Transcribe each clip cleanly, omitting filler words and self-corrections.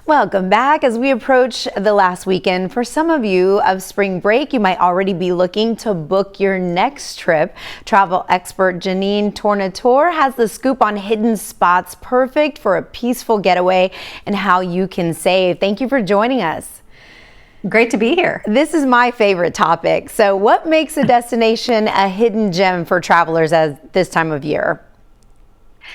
Welcome back. As we approach the last weekend, for some of you of spring break, you might already be looking to book your next trip. Travel expert Janine Tornatore has the scoop on hidden spots perfect for a peaceful getaway and how you can save. Thank you for joining us. Great to be here. This is my favorite topic. So what makes a destination a hidden gem for travelers at this time of year?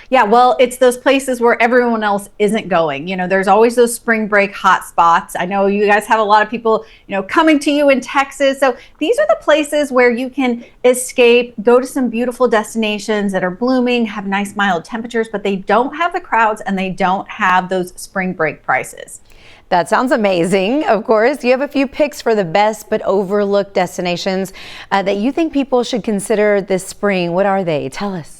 Yeah, well, it's those places where everyone else isn't going. You know, there's always those spring break hot spots. I know you guys have a lot of people, coming to you in Texas. So these are the places where you can escape, go to some beautiful destinations that are blooming, have nice mild temperatures, but they don't have the crowds and they don't have those spring break prices. That sounds amazing. Of course, you have a few picks for the best but overlooked destinations that you think people should consider this spring. What are they? Tell us.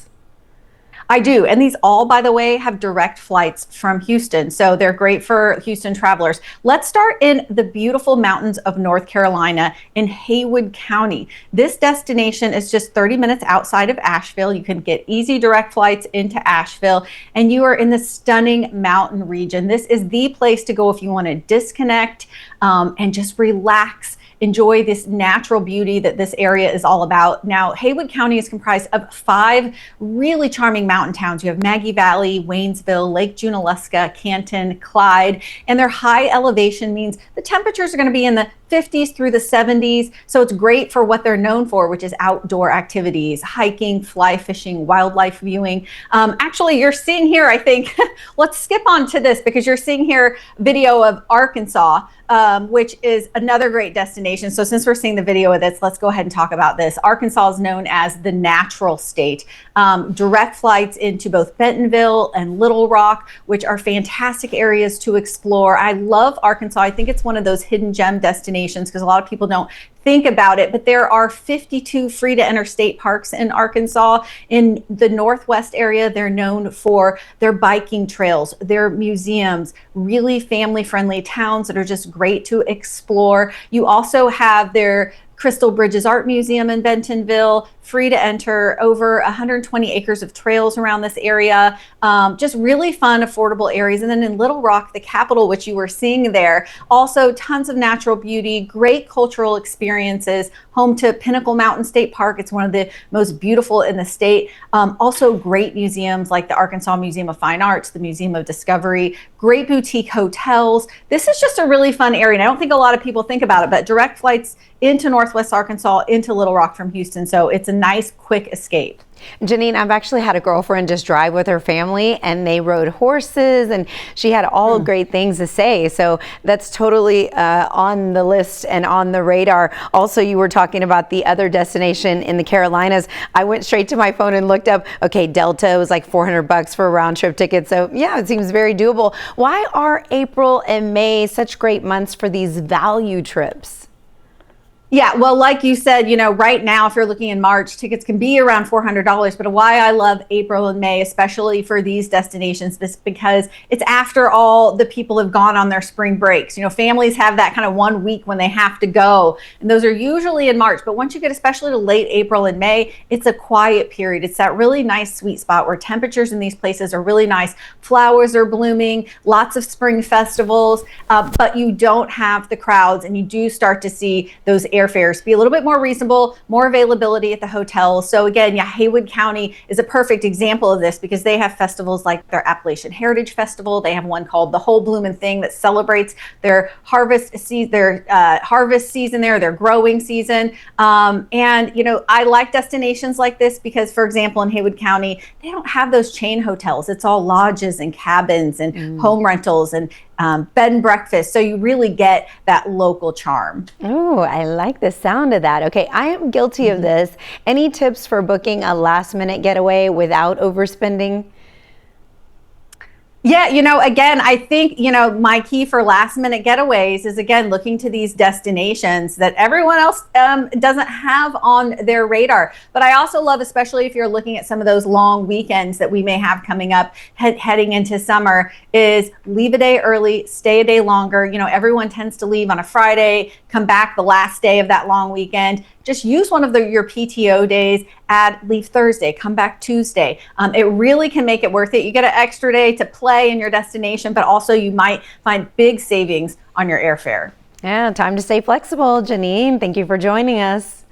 I do. And these all, by the way, have direct flights from Houston. So they're great for Houston travelers. Let's start in the beautiful mountains of North Carolina in Haywood County. This destination is just 30 minutes outside of Asheville. You can get easy direct flights into Asheville, and you are in the stunning mountain region. This is the place to go if you want to disconnect and just relax. Enjoy this natural beauty that this area is all about. Now, Haywood County is comprised of 5 really charming mountain towns. You have Maggie Valley, Waynesville, Lake Junaluska, Canton, Clyde, and their high elevation means the temperatures are going to be in the 50s through the 70s. So it's great for what they're known for, which is outdoor activities, hiking, fly fishing, wildlife viewing. Actually, you're seeing here, I think, let's skip on to this because you're seeing here video of Arkansas, which is another great destination. So since we're seeing the video of this, let's go ahead and talk about this. Arkansas is known as the natural state. Direct flights into both Bentonville and Little Rock, which are fantastic areas to explore. I love Arkansas. I think it's one of those hidden gem destinations because a lot of people don't think about it, but there are 52 free to enter state parks in Arkansas. In the Northwest area, they're known for their biking trails, their museums, really family friendly towns that are just great to explore. You also have their Crystal Bridges Art Museum in Bentonville, free to enter, over 120 acres of trails around this area. Just really fun, affordable areas. And then in Little Rock, the capital, which you were seeing there, also tons of natural beauty, great cultural experiences, home to Pinnacle Mountain State Park. It's one of the most beautiful in the state. Also great museums like the Arkansas Museum of Fine Arts, the Museum of Discovery, great boutique hotels. This is just a really fun area. And I don't think a lot of people think about it, but direct flights into Northwest Arkansas, into Little Rock from Houston. So it's a nice, quick escape. Janine, I've actually had a girlfriend just drive with her family and they rode horses and she had all great things to say. So that's totally on the list and on the radar. Also, you were talking about the other destination in the Carolinas. I went straight to my phone and looked up, okay, Delta was like $400 for a round trip ticket. So yeah, it seems very doable. Why are April and May such great months for these value trips? Yeah, well, like you said, right now, if you're looking in March, tickets can be around $400. But why I love April and May, especially for these destinations, is because it's after all the people have gone on their spring breaks. Families have that kind of 1 week when they have to go. And those are usually in March. But once you get especially to late April and May, it's a quiet period. It's that really nice sweet spot where temperatures in these places are really nice. Flowers are blooming, lots of spring festivals, but you don't have the crowds and you do start to see those airfares be a little bit more reasonable, more availability at the hotels. So again, Haywood County is a perfect example of this because they have festivals like their Appalachian Heritage Festival. They have one called the Whole Bloomin' Thing that celebrates their harvest season there, their growing season. I like destinations like this because, for example, in Haywood County, they don't have those chain hotels. It's all lodges and cabins and home rentals and bed and breakfast. So you really get that local charm. Oh, I like the sound of that. Okay, I am guilty of this. Any tips for booking a last minute getaway without overspending? Yeah, again, I think, my key for last minute getaways is, again, looking to these destinations that everyone else doesn't have on their radar. But I also love, especially if you're looking at some of those long weekends that we may have coming up heading into summer, is leave a day early, stay a day longer. Everyone tends to leave on a Friday, come back the last day of that long weekend. just use one of your PTO days, leave Thursday, come back Tuesday. It really can make it worth it. You get an extra day to play in your destination, but also you might find big savings on your airfare. Yeah, time to stay flexible. Janine, thank you for joining us.